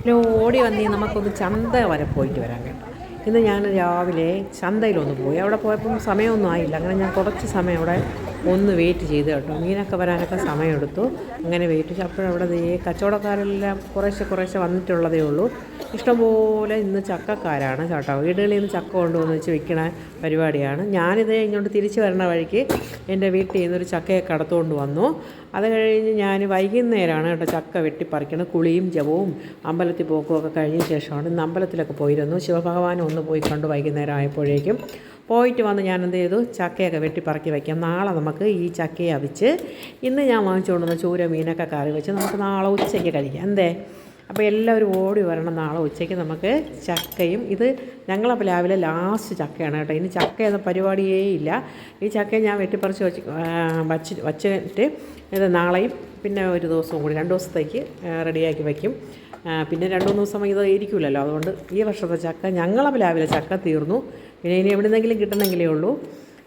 പിന്നെ ഓടി വന്നേ നമുക്കൊന്ന് ചന്ത വരെ പോയിട്ട് വരാൻ കേട്ടോ. ഇന്ന് ഞാൻ രാവിലെ ചന്തയിലൊന്ന് പോയി. അവിടെ പോയപ്പം സമയമൊന്നും ആയില്ല. അങ്ങനെ ഞാൻ കുറച്ച് സമയം അവിടെ ഒന്ന് വെയിറ്റ് ചെയ്ത് കേട്ടോ. മീനൊക്കെ വരാനൊക്കെ സമയമെടുത്തു. അങ്ങനെ വെയിറ്റ് ചെയ്തു. അപ്പോഴവിടെ കച്ചവടക്കാരെല്ലാം കുറേശ്ശെ വന്നിട്ടുള്ളതേ ഉള്ളൂ. ഇഷ്ടംപോലെ ഇന്ന് ചക്കക്കാരാണ് കേട്ടോ. വീടുകളിൽ നിന്ന് ചക്ക കൊണ്ടുവന്ന് വെച്ച് വിൽക്കണ പരിപാടിയാണ്. ഞാനിത് ഇങ്ങോട്ട് തിരിച്ച് വരണ വഴിക്ക് എൻ്റെ വീട്ടിൽ നിന്നൊരു ചക്കയെ കടത്തുകൊണ്ട് വന്നു. അത് കഴിഞ്ഞ് ഞാൻ വൈകുന്നേരമാണ് കേട്ടോ ചക്ക വെട്ടിപ്പറിക്കണം. കുളിയും ജപവും അമ്പലത്തിൽ പോക്കും ഒക്കെ കഴിഞ്ഞ ശേഷമാണ്. ഇന്ന് അമ്പലത്തിലൊക്കെ പോയിരുന്നു. ശിവഭഗവാനും ഒന്ന് പോയി കണ്ടു വൈകുന്നേരം ആയപ്പോഴേക്കും. പോയിട്ട് വന്ന് ഞാൻ എന്ത് ചെയ്തു, ചക്കയൊക്കെ വെട്ടിപ്പറക്കി വയ്ക്കാം. നാളെ നമുക്ക് ഈ ചക്കയെ അവിച്ച് ഇന്ന് ഞാൻ വാങ്ങിച്ചുകൊണ്ട് വന്ന ചൂര മീനൊക്കെ കറി വെച്ച് നമുക്ക് നാളെ ഉച്ചയ്ക്ക് കഴിക്കാം. എന്തേ? അപ്പോൾ എല്ലാവരും ഓടി വരണം. നാളെ ഉച്ചയ്ക്ക് നമുക്ക് ചക്കയും ഇത് ഞങ്ങളപ്പോൾ രാവിലെ ലാസ്റ്റ് ചക്കയാണ് കേട്ടോ. ഇനി ചക്ക എന്ന പരിപാടിയേ ഇല്ല. ഈ ചക്കയെ ഞാൻ വെട്ടിപ്പറിച്ച് വച്ചിട്ട് ഇത് നാളെയും പിന്നെ ഒരു ദിവസവും കൂടി 2 ദിവസത്തേക്ക് റെഡിയാക്കി വയ്ക്കും. പിന്നെ 2-3 ദിവസം ഇത് ഇരിക്കില്ലല്ലോ. അതുകൊണ്ട് ഈ വർഷത്തെ ചക്ക ഞങ്ങളപ്പോൾ രാവിലെ ചക്ക തീർന്നു. പിന്നെ ഇനി എവിടെന്നെങ്കിലും കിട്ടണമെങ്കിലേ ഉള്ളൂ.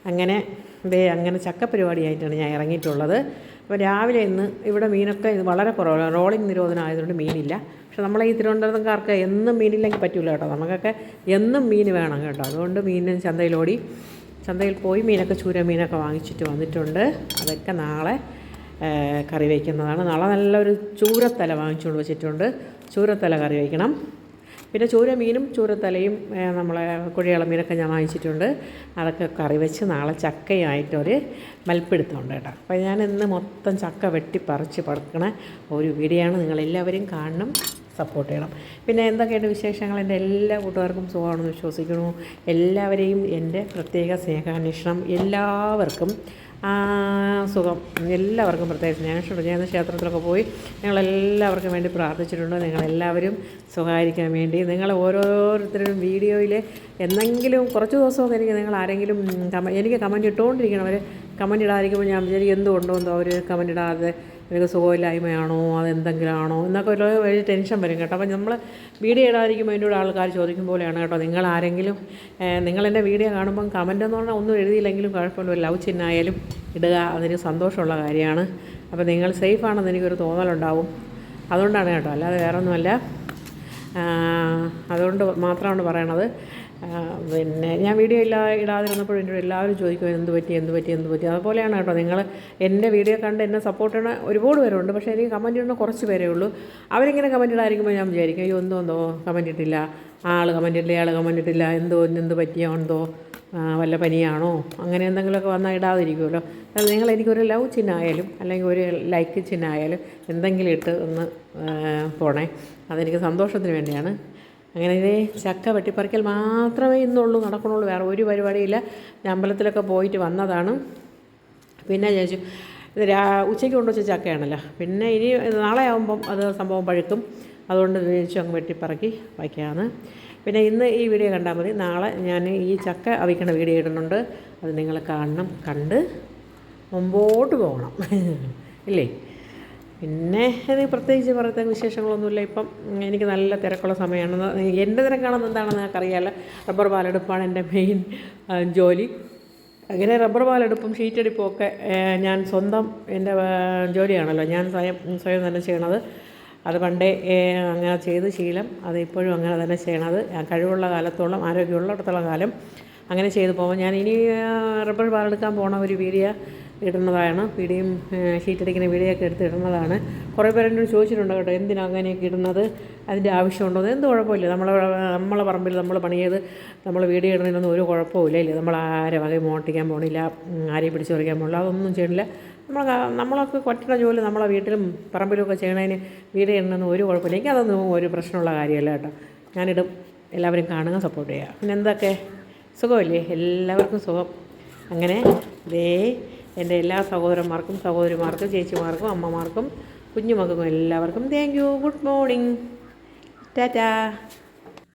അങ്ങനെ ചക്ക പരിപാടിയായിട്ടാണ് ഞാൻ ഇറങ്ങിയിട്ടുള്ളത്. അപ്പോൾ രാവിലെ ഇന്ന് ഇവിടെ മീനൊക്കെ വളരെ കുറവാണ്. റോളിംഗ് നിരോധനം ആയതുകൊണ്ട് മീനില്ല. പക്ഷെ നമ്മളെ ഈ തിരുവനന്തപുരംകാർക്ക് എന്നും മീനില്ലെങ്കിൽ പറ്റില്ല കേട്ടോ. നമുക്കൊക്കെ എന്നും മീൻ വേണം കേട്ടോ. അതുകൊണ്ട് മീനും ചന്തയിൽ പോയി മീനൊക്കെ ചൂര മീനൊക്കെ വാങ്ങിച്ചിട്ട് വന്നിട്ടുണ്ട്. അതൊക്കെ നാളെ കറി വയ്ക്കുന്നതാണ്. നാളെ നല്ലൊരു ചൂരത്തല വാങ്ങിച്ചുകൊണ്ട് വെച്ചിട്ടുണ്ട്. ചൂരത്തല കറി വയ്ക്കണം. പിന്നെ ചൂര മീനും ചൂരത്തലയും നമ്മളെ കുഴിയാള മീനൊക്കെ ഞാൻ വാങ്ങിച്ചിട്ടുണ്ട്. അതൊക്കെ കറി വെച്ച് നാളെ ചക്കയായിട്ടൊരു മൽപ്പിടുത്തമുണ്ട് കേട്ടോ. അപ്പോൾ ഞാൻ ഇന്ന് മൊത്തം ചക്ക വെട്ടിപ്പറിച്ച് പറക്കണ ഒരു വീഡിയോ ആണ്. നിങ്ങളെല്ലാവരും കാണണം, സപ്പോർട്ട് ചെയ്യണം. പിന്നെ എന്തൊക്കെയാണ് വിശേഷങ്ങൾ? എൻ്റെ എല്ലാ കൂട്ടുകാർക്കും സുഖമാണെന്ന് വിശ്വസിക്കുന്നു. എല്ലാവരെയും എൻ്റെ പ്രത്യേക സ്നേഹാന്വേഷണം. എല്ലാവർക്കും സുഖം. എല്ലാവർക്കും പ്രത്യേകിച്ച് ഞാൻ ക്ഷേത്രത്തിലൊക്കെ പോയി ഞങ്ങളെല്ലാവർക്കും വേണ്ടി പ്രാർത്ഥിച്ചിട്ടുണ്ട്. നിങ്ങളെല്ലാവരും സുഖമായിരിക്കാൻ വേണ്ടി. നിങ്ങൾ ഓരോരുത്തരും വീഡിയോയിൽ എന്തെങ്കിലും കുറച്ച് ദിവസമൊക്കെ നിങ്ങൾ ആരെങ്കിലും എനിക്ക് കമൻറ്റ് ഇട്ടുകൊണ്ടിരിക്കണം. കമൻറ്റ് ഇടാതിരിക്കുമ്പോൾ ഞാൻ വിചാരിക്കും എന്തുകൊണ്ടോ അവർ കമൻറ്റ് ഇടാതെ എനിക്ക് സുഖമില്ലായ്മയാണോ അതെന്തെങ്കിലും ആണോ എന്നൊക്കെ ഒരു വലിയ ടെൻഷൻ വരും കേട്ടോ. അപ്പോൾ നമ്മൾ വീഡിയോ ഇടാതിരിക്കുമ്പോൾ അതിൻ്റെ കൂടെ ആൾക്കാർ ചോദിക്കും പോലെയാണ് കേട്ടോ. നിങ്ങളാരെങ്കിലും നിങ്ങളെൻ്റെ വീഡിയോ കാണുമ്പം കമൻ്റ് എന്ന് പറഞ്ഞാൽ ഒന്നും എഴുതിയില്ലെങ്കിലും കുഴപ്പമില്ല, ലവ് ചിഹ്നമായാലും ഇടുക. അതൊരു സന്തോഷമുള്ള കാര്യമാണ്. അപ്പോൾ നിങ്ങൾ സേഫാണെന്ന് എനിക്കൊരു തോന്നലുണ്ടാവും. അതുകൊണ്ടാണ് കേട്ടോ, അല്ലാതെ വേറെ ഒന്നുമല്ല. അതുകൊണ്ട് മാത്രമാണ് പറയണത്. പിന്നെ ഞാൻ വീഡിയോ ഇടാതിരുന്നപ്പോൾ എൻ്റെ എല്ലാവരും ചോദിക്കും എന്ത് പറ്റി. അതുപോലെയാണ് കേട്ടോ. നിങ്ങൾ എൻ്റെ വീഡിയോ കണ്ട് എന്നെ സപ്പോർട്ട് ചെയ്യണ ഒരുപാട് പേരുണ്ട്. പക്ഷേ എനിക്ക് കമൻറ്റ് ഇടുന്ന കുറച്ച് പേരേ ഉള്ളൂ. അവരിങ്ങനെ കമൻറ്റ് ഇടാതിരിക്കുമ്പോൾ ഞാൻ വിചാരിക്കും അയ്യോ എന്തോ കമൻറ്റ് ഇട്ടില്ല, ആൾ കമൻറ്റ് ഇട്ടില്ല, ഇയാൾ കമൻറ്റ് ഇട്ടില്ല, എന്ത് പറ്റിയോ വല്ല പനിയാണോ അങ്ങനെ എന്തെങ്കിലുമൊക്കെ വന്നാൽ ഇടാതിരിക്കുമല്ലോ. അത് നിങ്ങൾ എനിക്കൊരു ലവ് ചിഹ്നമായാലും അല്ലെങ്കിൽ ഒരു ലൈക്ക് ചിഹ്നമായാലും എന്തെങ്കിലും ഇട്ട് ഒന്ന് പോണേ. അതെനിക്ക് സന്തോഷത്തിന് വേണ്ടിയാണ്. അങ്ങനെ ഇതേ ചക്ക വെട്ടിപ്പറിക്കൽ മാത്രമേ ഇന്നുള്ളൂ, നടക്കണുള്ളൂ. വേറെ ഒരു പരിപാടിയില്ല. ഞാൻ അമ്പലത്തിലൊക്കെ പോയിട്ട് വന്നതാണ്. പിന്നെ ചോദിച്ചു ഇത് ഉച്ചയ്ക്ക് കൊണ്ടുവച്ച ചക്കയാണല്ലോ. പിന്നെ ഇനി നാളെ ആകുമ്പം അത് സംഭവം പഴുക്കും. അതുകൊണ്ട് ചോദിച്ചു അങ്ങ് വെട്ടിപ്പറക്കി വയ്ക്കാമെന്ന്. പിന്നെ ഇന്ന് ഈ വീഡിയോ കണ്ടാൽ മതി. നാളെ ഞാൻ ഈ ചക്ക അവിക്കണ വീഡിയോ ഇടുന്നുണ്ട്. അത് നിങ്ങൾ കാണണം, കണ്ട് മുമ്പോട്ട് പോകണം ഇല്ലേ. പിന്നെ എനിക്ക് പ്രത്യേകിച്ച് പറയത്ത വിശേഷങ്ങളൊന്നുമില്ല. ഇപ്പം എനിക്ക് നല്ല തിരക്കുള്ള സമയമാണ്. എൻ്റെ തിരക്കാണെന്ന് എന്താണെന്ന് ഞങ്ങൾക്കറിയാമല്ലോ. റബ്ബർ പാലെടുപ്പാണ് എൻ്റെ മെയിൻ ജോലി. അങ്ങനെ റബ്ബർ പാലെടുപ്പും ഷീറ്റടിപ്പും ഒക്കെ ഞാൻ സ്വന്തം എൻ്റെ ജോലിയാണല്ലോ. ഞാൻ സ്വയം തന്നെ ചെയ്യണത്. അത് പണ്ടേ അങ്ങനെ ചെയ്ത് ശീലം. അത് ഇപ്പോഴും അങ്ങനെ തന്നെ ചെയ്യണത്. കഴിവുള്ള കാലത്തോളം, ആരോഗ്യമുള്ളിടത്തോളം കാലം അങ്ങനെ ചെയ്തു പോകുമ്പോൾ ഞാൻ ഇനി റബ്ബർ പാലെടുക്കാൻ പോണ ഒരു വീഡിയോ ഇടുന്നതാണ്. വീഡിയോയും ഷീറ്റടിക്കുന്ന വീഡിയോ ഒക്കെ എടുത്ത് ഇടുന്നതാണ്. കുറേ പേരെന്നോട് ചോദിച്ചിട്ടുണ്ട് കേട്ടോ, എന്തിനാണ് അങ്ങനെയൊക്കെ ഇടുന്നത്, അതിൻ്റെ ആവശ്യമുണ്ടോ? എന്ത് കുഴപ്പമില്ല. നമ്മളെ പറമ്പിൽ നമ്മൾ പണി ചെയ്ത് നമ്മൾ വീഡിയോ ഇടുന്നതിനൊന്നും ഒരു കുഴപ്പമില്ല. ഇല്ലേ, നമ്മൾ ആരെ വകയും മോട്ടിക്കാൻ പോകണില്ല, ആരെയും പിടിച്ച് പറിക്കാൻ പോകണില്ല, അതൊന്നും ചെയ്യണില്ല. നമ്മളൊക്കെ കൊറ്റുന്ന ജോലി നമ്മളെ വീട്ടിലും പറമ്പിലുമൊക്കെ ചെയ്യണതിന് വീഡിയോ ഇടണമെന്ന് ഒരു കുഴപ്പമില്ല. എനിക്കതൊന്നും ഒരു പ്രശ്നമുള്ള കാര്യമല്ല കേട്ടോ. ഞാനിടും. എല്ലാവരും കാണുക, സപ്പോർട്ട് ചെയ്യുക. പിന്നെ എന്തൊക്കെ സുഖമല്ലേ? എല്ലാവർക്കും സുഖം. അങ്ങനെ എൻ്റെ എല്ലാ സഹോദരന്മാർക്കും സഹോദരിമാർക്കും ചേച്ചിമാർക്കും അമ്മമാർക്കും കുഞ്ഞുമക്കൾക്കും എല്ലാവർക്കും thank you. Good morning. Tata.